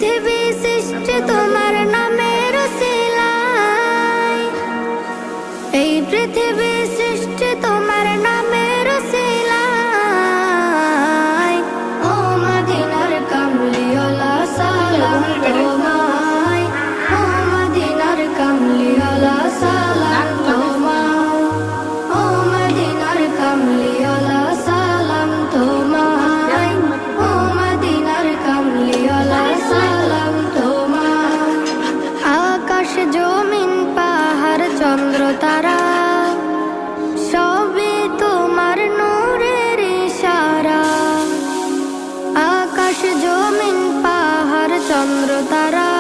পৃথিবী সৃষ্টি তোমার নামের উসিলায়, এই পৃথিবী সৃষ্টি তোমার নামের উসিলায়। ও মদিনার কামলিওয়ালা সালাম তোমায়, ও মদিনার কামলিওয়ালা সালাম তোমায়, ও মদিনার কামলিওয়ালা সালাম তোমায়, ও মদিনার কামলিওয়ালা সালাম তোমায়। আকাশ জমিন পাহাড় চন্দ্র তারা সবই তোমার নূরের ইশারা। আকাশ জমিন পাহাড় চন্দ্র তারা